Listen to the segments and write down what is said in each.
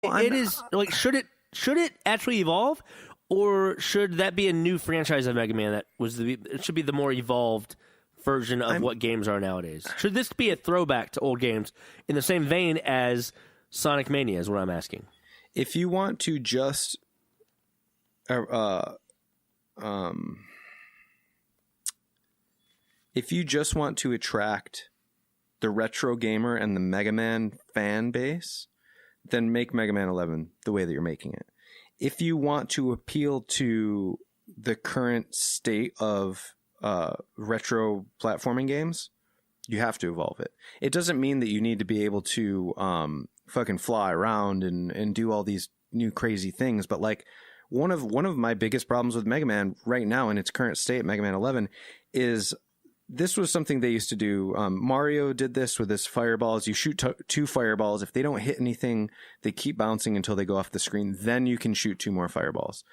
it is like should it actually evolve, or should that be a new franchise of Mega Man it should be the more evolved version of what games are nowadays? Should this be a throwback to old games in the same vein as Sonic Mania is what I'm asking. If you want to just if you just want to attract the retro gamer and the Mega Man fan base, then make Mega Man 11 the way that you're making it. If you want to appeal to the current state of retro platforming games, you have to evolve it. It doesn't mean that you need to be able to fucking fly around and do all these new crazy things, but like one of my biggest problems with Mega Man right now in its current state, Mega Man 11, is this was something they used to do. Mario did this with his fireballs. You shoot two fireballs. If they don't hit anything, they keep bouncing until they go off the screen. Then you can shoot two more fireballs.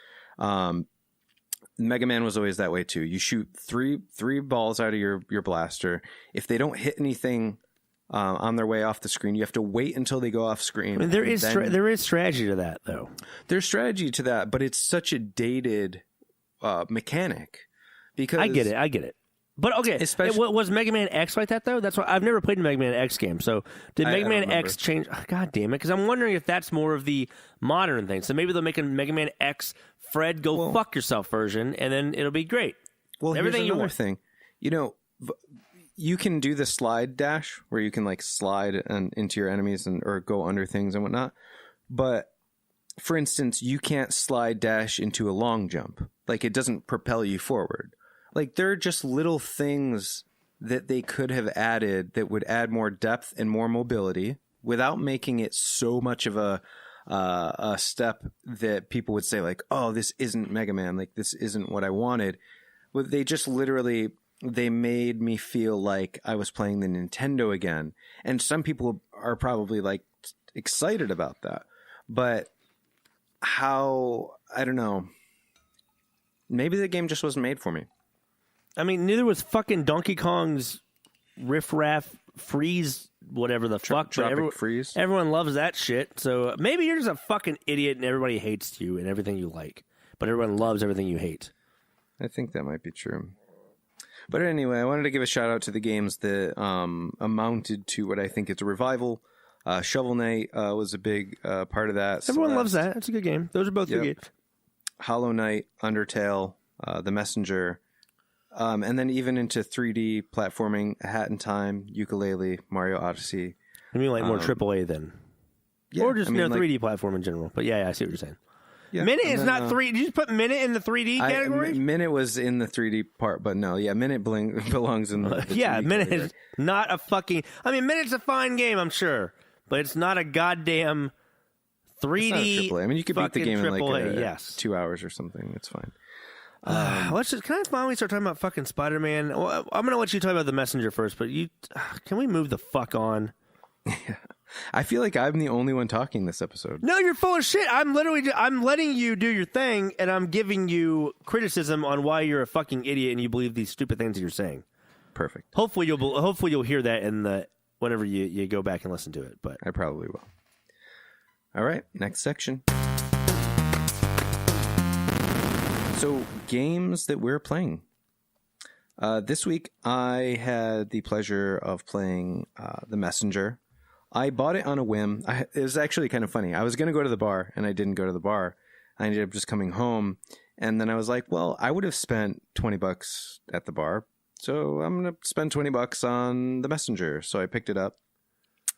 Mega Man was always that way too. You shoot three balls out of your blaster. If they don't hit anything on their way off the screen, you have to wait until they go off screen. I mean, there is strategy to that, though. There's strategy to that, but it's such a dated mechanic. Because I get it. But okay, was Mega Man X like that though? That's why I've never played a Mega Man X game. So did Mega Man X change? Oh, God damn it! Because I'm wondering if that's more of the modern thing. So maybe they'll make a Mega Man X Fred go fuck yourself version, and then it'll be great. Well, everything here's another thing. You know, you can do the slide dash where you can like slide into your enemies or go under things and whatnot. But for instance, you can't slide dash into a long jump. Like it doesn't propel you forward. Like, there are just little things that they could have added that would add more depth and more mobility without making it so much of a step that people would say, like, oh, this isn't Mega Man. Like, this isn't what I wanted. Well, they just literally, they made me feel like I was playing the Nintendo again. And some people are probably, like, excited about that. But I don't know. Maybe the game just wasn't made for me. I mean, neither was fucking Donkey Kong's Riff Raff Freeze, whatever the fuck. Tropic Freeze. Everyone loves that shit. So maybe you're just a fucking idiot and everybody hates you and everything you like. But everyone loves everything you hate. I think that might be true. But anyway, I wanted to give a shout out to the games that amounted to what I think is a revival. Shovel Knight was a big part of that. Everyone loves that. It's a good game. Those are both good games. Hollow Knight, Undertale, The Messenger. And then even into 3D platforming, A Hat in Time, Yooka-Laylee, Mario Odyssey. I mean, like more AAA then. Yeah, or just 3D platform in general. But yeah, I see what you're saying. Yeah, Minute is not 3D. Did you just put Minute in the 3D category? Minute was in the 3D part, but no. Yeah, Minute belongs in the 3D Minute category. Is not a fucking... I mean, Minute's a fine game, I'm sure. But it's not a goddamn 3D... It's not AAA. I mean, you could beat the game in like 2 hours or something. It's fine. Can I finally start talking about fucking Spider-Man? Well, I'm going to let you talk about The Messenger first, but can we move the fuck on? Yeah. I feel like I'm the only one talking this episode. No, you're full of shit. I'm letting you do your thing, and I'm giving you criticism on why you're a fucking idiot and you believe these stupid things that you're saying. Perfect. Hopefully you'll hear that whenever you go back and listen to it. But I probably will. All right, next section. So, games that we're playing. This week, I had the pleasure of playing The Messenger. I bought it on a whim. It was actually kind of funny. I was going to go to the bar, and I didn't go to the bar. I ended up just coming home, and then I was like, well, I would have spent $20 at the bar, so I'm going to spend $20 on The Messenger. So I picked it up,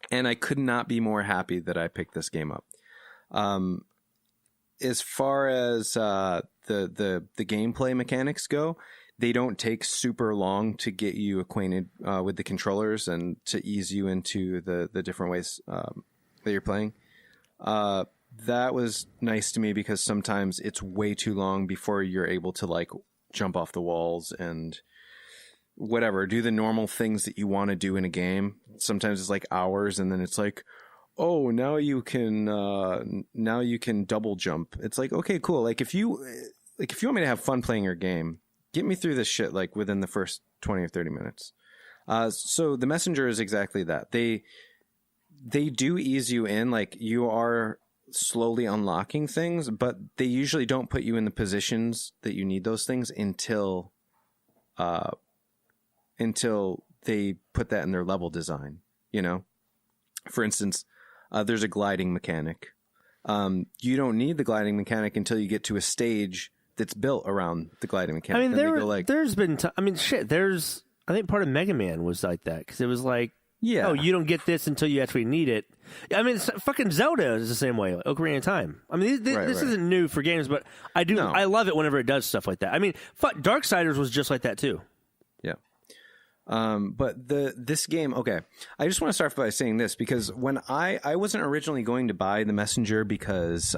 and I could not be more happy that I picked this game up. As far as the gameplay mechanics go, they don't take super long to get you acquainted with the controllers and to ease you into the different ways that you're playing. That was nice to me because sometimes it's way too long before you're able to like jump off the walls and whatever, do the normal things that you want to do in a game. Sometimes it's like hours, and then it's like, oh, now you can double jump. It's like, okay, cool. Like if you want me to have fun playing your game, get me through this shit like within the first 20 or 30 minutes. So The Messenger is exactly that. They do ease you in. Like you are slowly unlocking things, but they usually don't put you in the positions that you need those things until they put that in their level design, you know? For instance, there's a gliding mechanic. You don't need the gliding mechanic until you get to a stage that's built around the gliding mechanic. I mean, there's been... I think part of Mega Man was like that, because it was like, yeah. Oh, you don't get this until you actually need it. I mean, fucking Zelda is the same way. Ocarina of Time. I mean, this isn't new for games, but I do. No. I love it whenever it does stuff like that. I mean, Darksiders was just like that too. Yeah. But this game, okay. I just want to start by saying this, because when I wasn't originally going to buy The Messenger because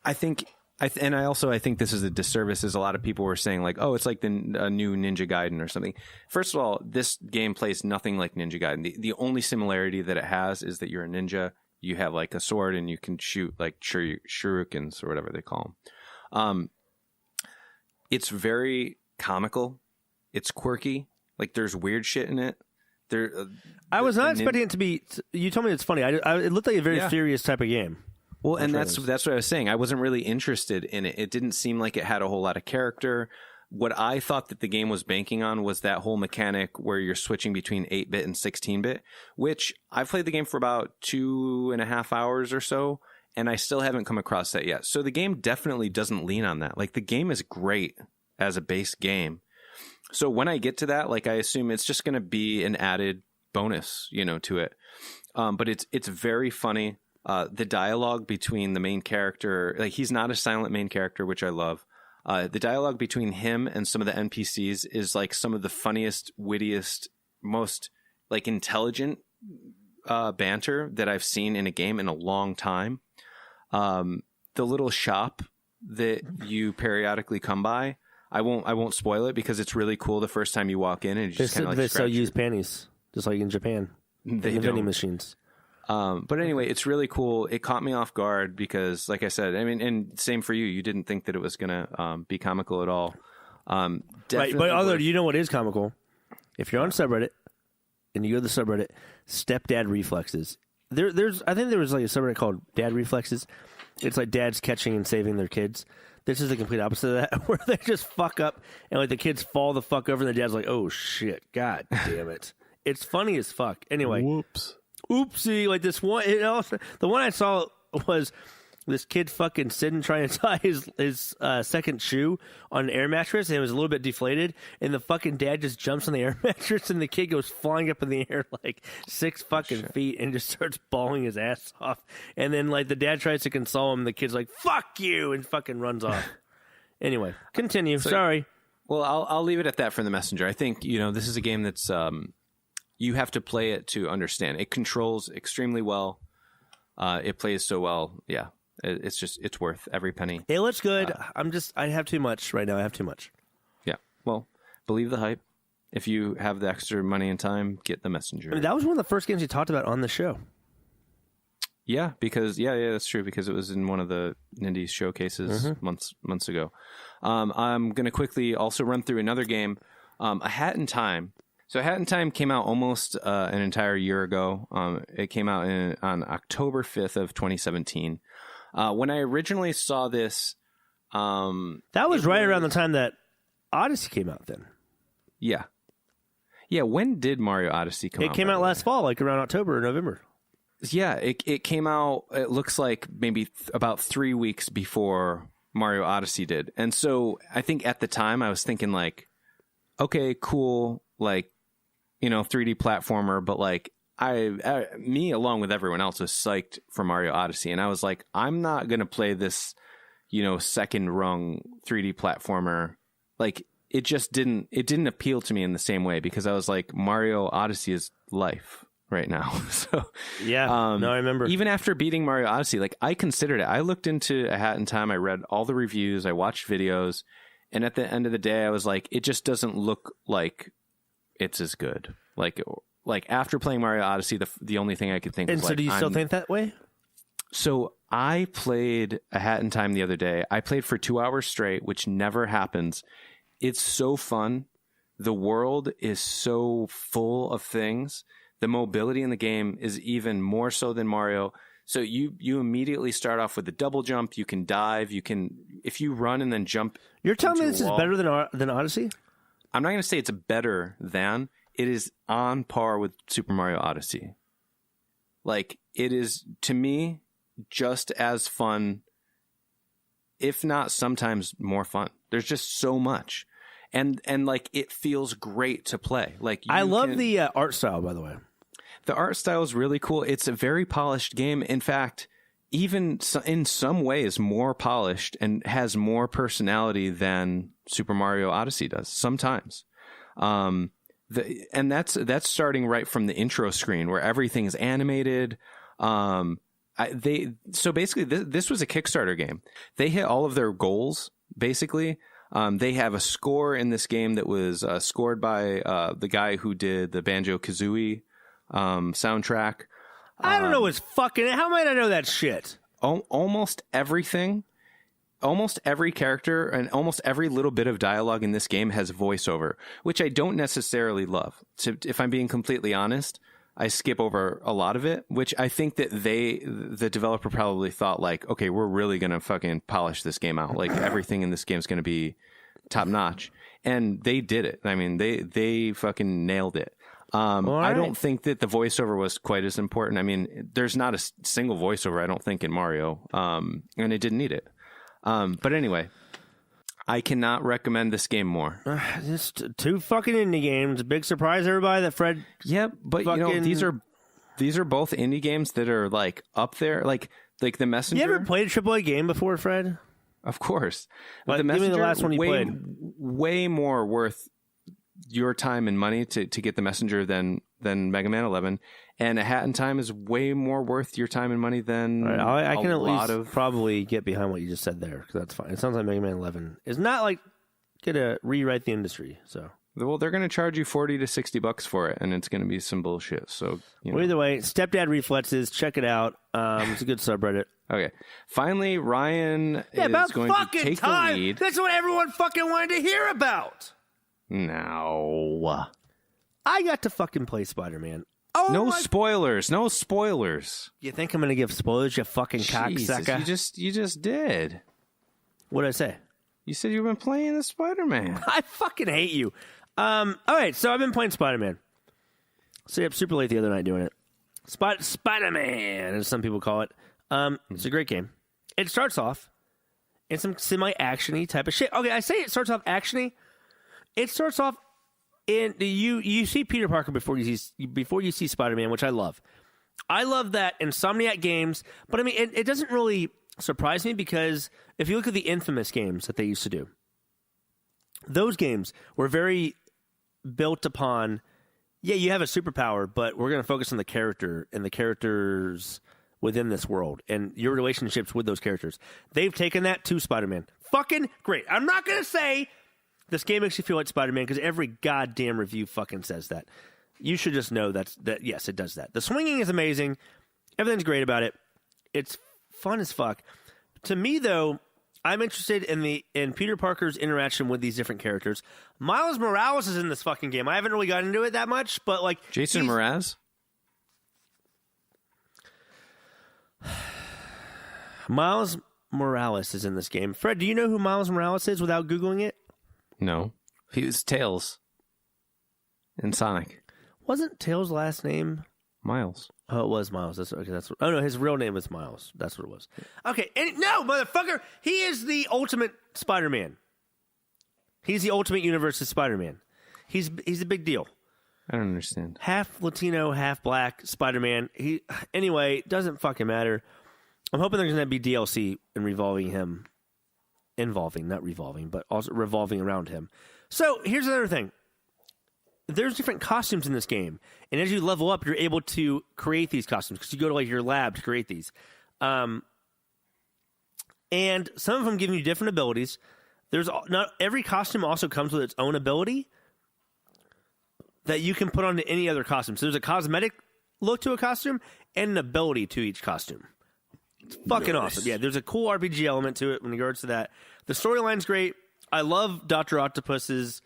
I think this is a disservice, as a lot of people were saying, like, oh, it's like the new Ninja Gaiden or something. First of all, this game plays nothing like Ninja Gaiden. The only similarity that it has is that you're a ninja. You have like a sword and you can shoot like shurikens or whatever they call them. It's very comical. It's quirky. Like, there's weird shit in it. I was not expecting it to be. You told me it's funny. It looked like a very serious type of game. Well, and that's what I was saying. I wasn't really interested in it. It didn't seem like it had a whole lot of character. What I thought that the game was banking on was that whole mechanic where you're switching between 8-bit and 16-bit, which I've played the game for about 2.5 hours or so, and I still haven't come across that yet. So the game definitely doesn't lean on that. Like, the game is great as a base game. So when I get to that, like, I assume it's just going to be an added bonus, to it. But it's very funny. The dialogue between the main character, like, he's not a silent main character, which I love. The dialogue between him and some of the NPCs is like some of the funniest, wittiest, most like intelligent banter that I've seen in a game in a long time. The little shop that you periodically come by, I won't spoil it, because it's really cool the first time you walk in, and you just kind of like they still use panties, just like in Japan. They vending machines. But anyway, it's really cool. It caught me off guard because, like I said, I mean, and same for you. You didn't think that it was going to be comical at all. Right, but although you know what is comical? If you're on subreddit and you go to the subreddit, stepdad reflexes. I think there was like a subreddit called Dad Reflexes. It's like dads catching and saving their kids. This is the complete opposite of that, where they just fuck up and like the kids fall the fuck over, and the dad's like, "Oh shit, god damn it!" It's funny as fuck. Anyway, whoops. Oopsie, like this one. The one I saw was this kid fucking sitting trying to tie his second shoe on an air mattress, and it was a little bit deflated, and the fucking dad just jumps on the air mattress, and the kid goes flying up in the air like 6 fucking feet and just starts bawling his ass off. And then like the dad tries to console him, and the kid's like, "Fuck you," and fucking runs off. Anyway, continue. Sorry. Well, I'll leave it at that for The Messenger. I think this is a game that's you have to play it to understand. It controls extremely well. It plays so well. Yeah, it's worth every penny. It looks good. I have too much right now. I have too much. Yeah. Well, believe the hype. If you have the extra money and time, get The Messenger. I mean, that was one of the first games you talked about on the show. Yeah, because that's true, because it was in one of the Indies showcases months ago. I'm going to quickly also run through another game, A Hat in Time. So A Hat in Time came out almost an entire year ago. It came out on October 5th of 2017. When I originally saw this... that was right around the time that Odyssey came out then. Yeah. Yeah, when did Mario Odyssey come out? It came out last fall, like around October or November. Yeah, it came out, it looks like maybe about 3 weeks before Mario Odyssey did. And so I think at the time I was thinking like, okay, cool, like, 3D platformer, but like me along with everyone else was psyched for Mario Odyssey. And I was like, I'm not going to play this, second rung 3D platformer. Like, it didn't appeal to me in the same way, because I was like, Mario Odyssey is life right now. So yeah, no, I remember. Even after beating Mario Odyssey, like, I considered it. I looked into A Hat in Time. I read all the reviews. I watched videos. And at the end of the day, I was like, it just doesn't look like it's as good. Like after playing Mario Odyssey, the only thing I could think was like... And so do you still think that way? So I played A Hat in Time the other day. I played for 2 hours straight, which never happens. It's so fun. The world is so full of things. The mobility in the game is even more so than Mario. So you immediately start off with a double jump. You can dive. You can, if you run and then jump. You're telling me this is better than Odyssey? I'm not going to say it's better than. It is on par with Super Mario Odyssey. Like, it is, to me, just as fun, if not sometimes more fun. There's just so much. And like, it feels great to play. Like, I love the art style, by the way. The art style is really cool. It's a very polished game. In fact, even in some ways more polished and has more personality than Super Mario Odyssey does sometimes. And that's starting right from the intro screen where everything's animated. So basically this was a Kickstarter game. They hit all of their goals basically. They have a score in this game that was scored by the guy who did the Banjo-Kazooie soundtrack. I don't know what's fucking. How might I know that shit? Almost everything, almost every character, and almost every little bit of dialogue in this game has voiceover, which I don't necessarily love. So if I'm being completely honest, I skip over a lot of it, which I think that the developer probably thought like, okay, we're really gonna fucking polish this game out. Like everything in this game is gonna be top notch, and they did it. I mean, they fucking nailed it. I don't think that the voiceover was quite as important. I mean, there's not a single voiceover, I don't think, in Mario, and it didn't need it. But anyway, I cannot recommend this game more. Just two fucking indie games. Big surprise, everybody, that Fred. Yep, but fucking... these are both indie games that are like up there, like The Messenger. You ever played a AAA game before, Fred? Of course. The Messenger, give me the last one you played. Way more worth your time and money to get The Messenger than Mega Man 11, and A Hat in Time is way more worth your time and money than I can at least probably get behind what you just said there, because that's fine. It sounds like Mega Man 11 is not like gonna rewrite the industry. So well, they're gonna charge you $40 to $60 for it, and it's gonna be some bullshit. So well, either way, Stepdad Reflexes, check it out. It's a good subreddit. Okay, finally Ryan is going to take the lead. That's what everyone fucking wanted to hear about. No. I got to fucking play Spider-Man. Oh, no spoilers. No spoilers. You think I'm going to give spoilers, you fucking cocksucker? You just did. What did I say? You said you've been playing the Spider-Man. I fucking hate you. All right, so I've been playing Spider-Man. Stayed up super late the other night doing it. Spider-Man, as some people call it. It's a great game. It starts off in some semi-action-y type of shit. Okay, I say it starts off action-y. It starts off in you see Peter Parker before you see Spider-Man, which I love. I love that Insomniac games, but I mean it doesn't really surprise me, because if you look at the Infamous games that they used to do, those games were very built upon, yeah, you have a superpower, but we're going to focus on the character and the characters within this world and your relationships with those characters. They've taken that to Spider-Man. Fucking great. I'm not going to say this game makes you feel like Spider-Man, because every goddamn review fucking says that. You should just know that yes, it does that. The swinging is amazing. Everything's great about it. It's fun as fuck. To me, though, I'm interested in Peter Parker's interaction with these different characters. Miles Morales is in this fucking game. I haven't really gotten into it that much, but like Jason Mraz? Miles Morales is in this game. Fred, do you know who Miles Morales is without Googling it? No. He was Tails in Sonic. Wasn't Tails' last name Miles? Oh, it was Miles. Oh, no, his real name is Miles. That's what it was. Okay, no, motherfucker! He is the ultimate Spider-Man. He's the ultimate universe's Spider-Man. He's a big deal. I don't understand. Half Latino, half black Spider-Man. Anyway, doesn't fucking matter. I'm hoping there's going to be DLC not revolving, but also revolving around him. So here's another thing. There's different costumes in this game, and as you level up, you're able to create these costumes, because you go to like your lab to create these. And some of them give you different abilities. Not every costume also comes with its own ability that you can put onto any other costume. So there's a cosmetic look to a costume and an ability to each costume. It's fucking awesome. Yeah, there's a cool RPG element to it in regards to that. The storyline's great. I love Dr. Octopus's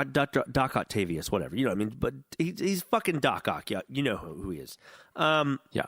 Doc Octavius, whatever. You know what I mean? But he's fucking Doc Ock. Yeah, you know who he is. Yeah.